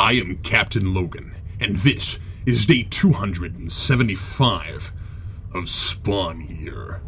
I am Captain Logan, and this is day 275 of Spawn Year.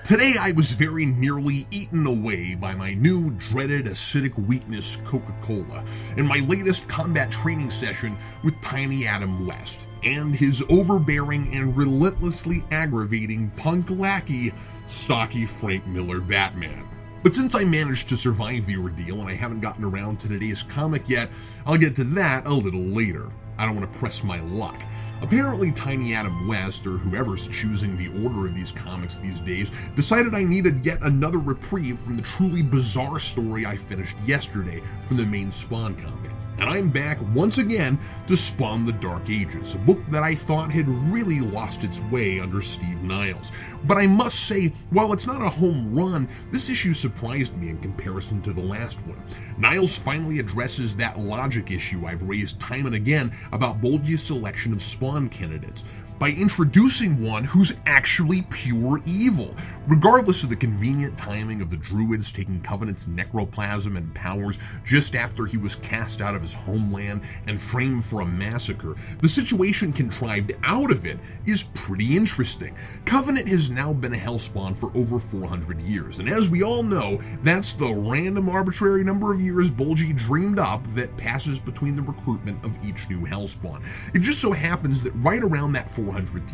Today I was very nearly eaten away by my new dreaded acidic weakness Coca-Cola in my latest combat training session with Tiny Adam West and his overbearing and relentlessly aggravating punk lackey, stocky Frank Miller Batman. But since I managed to survive the ordeal and I haven't gotten around to today's comic yet, I'll get to that a little later. I don't want to press my luck. Apparently Tiny Adam West, or whoever's choosing the order of these comics these days, decided I needed yet another reprieve from the truly bizarre story I finished yesterday from the main Spawn comic. And I'm back once again to Spawn the Dark Ages, a book that I thought had really lost its way under Steve Niles. But I must say, while it's not a home run, this issue surprised me in comparison to the last one. Niles finally addresses that logic issue I've raised time and again about Bolge's selection of Spawn candidates, by introducing one who's actually pure evil, regardless of the convenient timing of the druids taking Covenant's necroplasm and powers just after he was cast out of his homeland and framed for a massacre. The situation contrived out of it is pretty interesting. Covenant has now been a Hellspawn for over 400 years, and as we all know, that's the random arbitrary number of years Bolge dreamed up that passes between the recruitment of each new Hellspawn. It just so happens that right around that 400th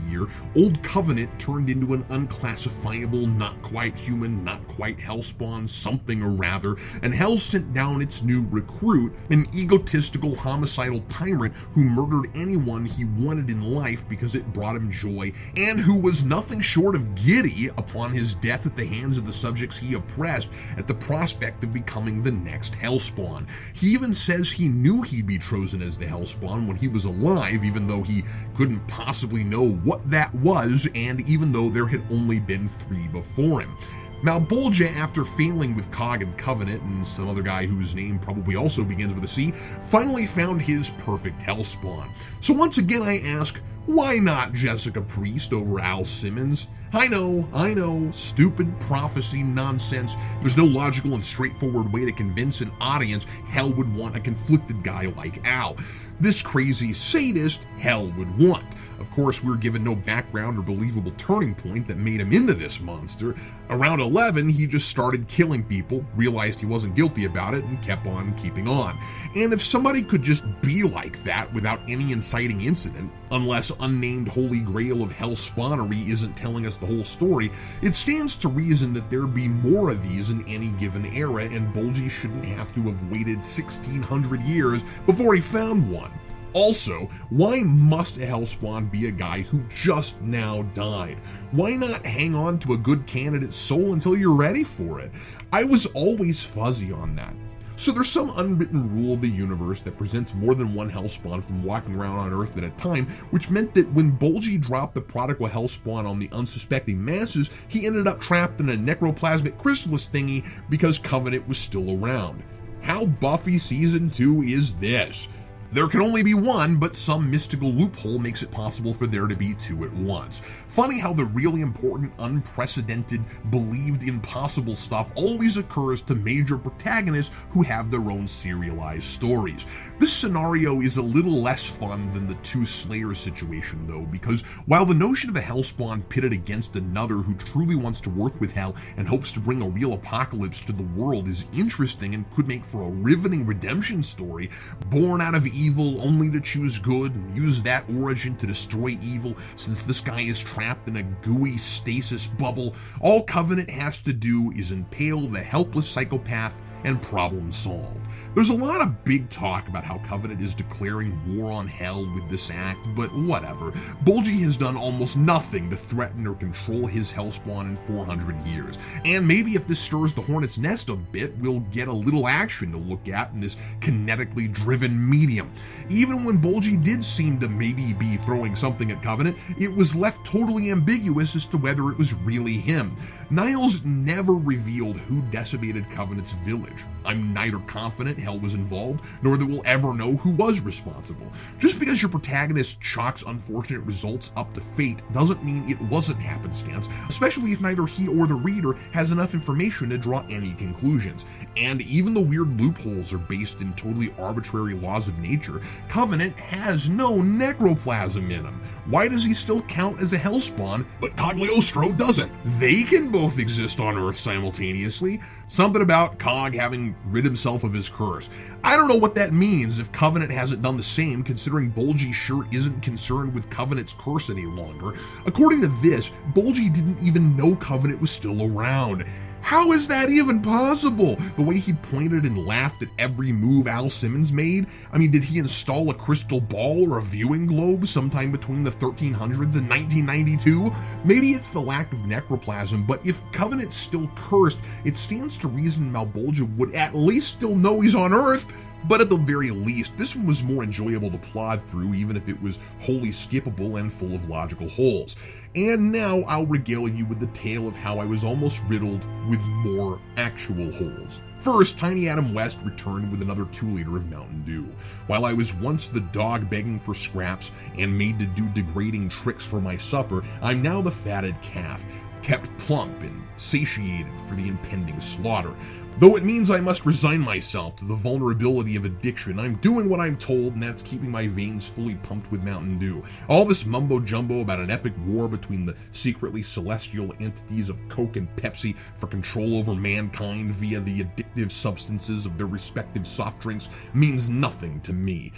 year, Old Covenant turned into an unclassifiable, not quite human, not quite Hellspawn, something or rather, and Hell sent down its new recruit, an egotistical, homicidal tyrant who murdered anyone he wanted in life because it brought him joy, and who was nothing short of giddy upon his death at the hands of the subjects he oppressed at the prospect of becoming the next Hellspawn. He even says he knew he'd be chosen as the Hellspawn when he was alive, even though he couldn't possibly know what that was, and even though there had only been 3 before him. Now, Bolge, after failing with Cog and Covenant and some other guy whose name probably also begins with a C, finally found his perfect Hellspawn. So once again I ask, why not Jessica Priest over Al Simmons? I know, stupid prophecy nonsense. There's no logical and straightforward way to convince an audience Hell would want a conflicted guy like Al. This crazy sadist Hell would want. Of course, we're given no background or believable turning point that made him into this monster. Around 11, he just started killing people, realized he wasn't guilty about it, and kept on keeping on. And if somebody could just be like that without any inciting incident, unless unnamed holy grail of hell spawnery isn't telling us the whole story, it stands to reason that there'd be more of these in any given era, and Bolge shouldn't have to have waited 1,600 years before he found one. Also, why must a Hellspawn be a guy who just now died? Why not hang on to a good candidate's soul until you're ready for it? I was always fuzzy on that. So there's some unwritten rule of the universe that prevents more than one Hellspawn from walking around on Earth at a time, which meant that when Bolge dropped the prodigal Hellspawn on the unsuspecting masses, he ended up trapped in a necroplasmic chrysalis thingy because Covenant was still around. How Buffy Season 2 is this? There can only be one, but some mystical loophole makes it possible for there to be 2 at once. Funny how the really important, unprecedented, believed impossible stuff always occurs to major protagonists who have their own serialized stories. This scenario is a little less fun than the 2 Slayers situation though, because while the notion of a Hellspawn pitted against another who truly wants to work with Hell and hopes to bring a real apocalypse to the world is interesting and could make for a riveting redemption story, born out of evil only to choose good and use that origin to destroy evil since this guy is trapped in a gooey stasis bubble, all Covenant has to do is impale the helpless psychopath and problem solved. There's a lot of big talk about how Covenant is declaring war on Hell with this act, but whatever. Bulgy has done almost nothing to threaten or control his Hellspawn in 400 years, and maybe if this stirs the hornet's nest a bit, we'll get a little action to look at in this kinetically driven medium. Even when Bulgy did seem to maybe be throwing something at Covenant, it was left totally ambiguous as to whether it was really him. Niles never revealed who decimated Covenant's village. I'm neither confident Hell was involved, nor that we'll ever know who was responsible. Just because your protagonist chalks unfortunate results up to fate doesn't mean it wasn't happenstance, especially if neither he or the reader has enough information to draw any conclusions. And even the weird loopholes are based in totally arbitrary laws of nature. Covenant has no necroplasm in him. Why does he still count as a Hellspawn, but Cagliostro doesn't? They can both exist on Earth simultaneously. Something about Cog having rid himself of his curse. I don't know what that means if Covenant hasn't done the same, considering Bulgy sure isn't concerned with Covenant's curse any longer. According to this, Bulgy didn't even know Covenant was still around. How is that even possible? The way he pointed and laughed at every move Al Simmons made? I mean, did he install a crystal ball or a viewing globe sometime between the 1300s and 1992? Maybe it's the lack of necroplasm, but if Covenant's still cursed, it stands to reason Malbolgia would at least still know he's on Earth. But at the very least, this one was more enjoyable to plod through, even if it was wholly skippable and full of logical holes. And now I'll regale you with the tale of how I was almost riddled with more actual holes. First, Tiny Adam West returned with another 2-liter of Mountain Dew. While I was once the dog begging for scraps and made to do degrading tricks for my supper, I'm now the fatted calf, kept plump and satiated for the impending slaughter. Though it means I must resign myself to the vulnerability of addiction, I'm doing what I'm told, and that's keeping my veins fully pumped with Mountain Dew. All this mumbo-jumbo about an epic war between the secretly celestial entities of Coke and Pepsi for control over mankind via the addictive substances of their respective soft drinks means nothing to me.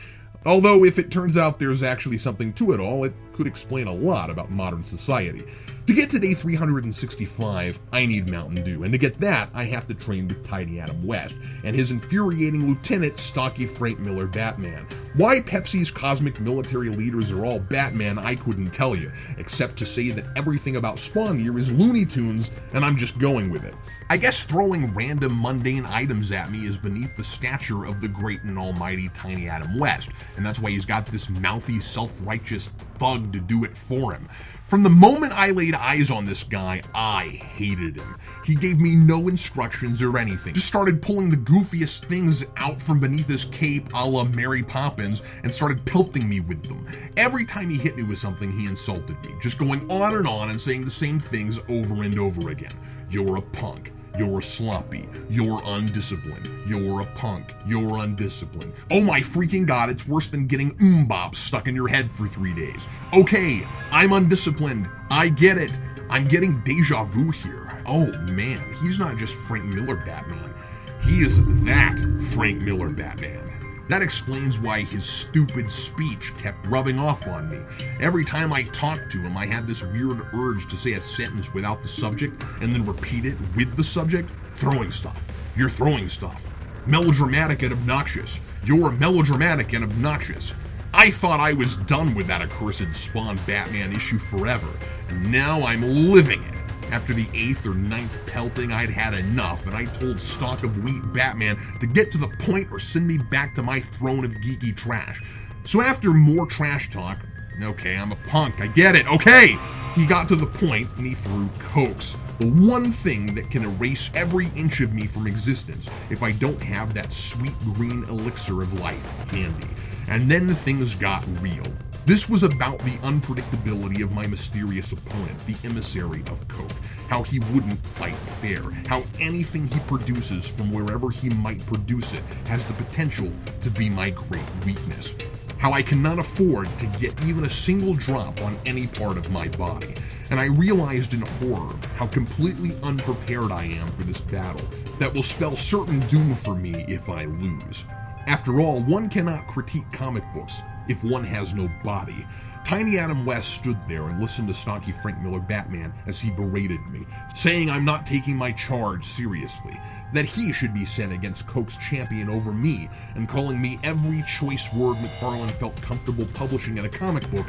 Although, if it turns out there's actually something to it all, it could explain a lot about modern society. To get to day 365, I need Mountain Dew, and to get that, I have to train with Tiny Adam West and his infuriating lieutenant, stocky Frank Miller Batman. Why Pepsi's cosmic military leaders are all Batman, I couldn't tell you, except to say that everything about Spawn here is Looney Tunes, and I'm just going with it. I guess throwing random mundane items at me is beneath the stature of the great and almighty Tiny Adam West, and that's why he's got this mouthy, self-righteous thug to do it for him. From the moment I laid eyes on this guy, I hated him. He gave me no instructions or anything. Just started pulling the goofiest things out from beneath his cape a la Mary Poppins and started pelting me with them. Every time he hit me with something, he insulted me, just going on and saying the same things over and over again. You're a punk. You're sloppy. You're undisciplined. You're a punk. You're undisciplined. Oh my freaking god, it's worse than getting bops stuck in your head for 3 days. Okay, I'm undisciplined. I get it. I'm getting deja vu here. Oh man, he's not just Frank Miller Batman. He is that Frank Miller Batman. That explains why his stupid speech kept rubbing off on me. Every time I talked to him, I had this weird urge to say a sentence without the subject and then repeat it with the subject. Throwing stuff. You're throwing stuff. Melodramatic and obnoxious. You're melodramatic and obnoxious. I thought I was done with that accursed Spawn Batman issue forever, and now I'm living it. After the 8th or 9th pelting, I'd had enough, and I told Stalk of Wheat Batman to get to the point or send me back to my throne of geeky trash. So after more trash talk, okay, I'm a punk, I get it, okay! He got to the point, and he threw cokes. The one thing that can erase every inch of me from existence if I don't have that sweet green elixir of life handy. And then things got real. This was about the unpredictability of my mysterious opponent, the emissary of Coke. How he wouldn't fight fair. How anything he produces from wherever he might produce it has the potential to be my great weakness. How I cannot afford to get even a single drop on any part of my body. And I realized in horror how completely unprepared I am for this battle that will spell certain doom for me if I lose. After all, one cannot critique comic books if one has no body. Tiny Adam West stood there and listened to Stocky Frank Miller Batman as he berated me, saying I'm not taking my charge seriously, that he should be sent against Coke's champion over me, and calling me every choice word McFarlane felt comfortable publishing in a comic book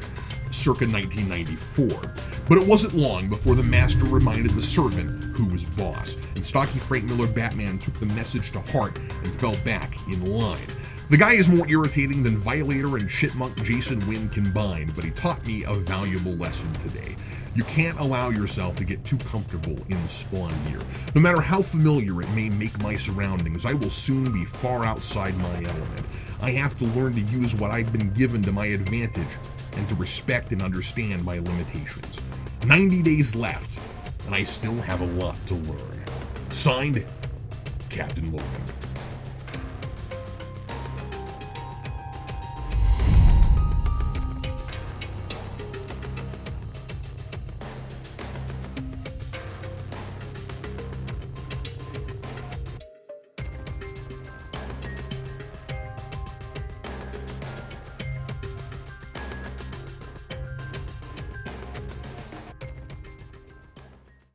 circa 1994. But it wasn't long before the master reminded the servant who was boss, and Stocky Frank Miller Batman took the message to heart and fell back in line. The guy is more irritating than Violator and Chipmunk Jason Wynn combined, but he taught me a valuable lesson today. You can't allow yourself to get too comfortable in Spawn gear. No matter how familiar it may make my surroundings, I will soon be far outside my element. I have to learn to use what I've been given to my advantage and to respect and understand my limitations. 90 days left, and I still have a lot to learn. Signed, Captain Logan.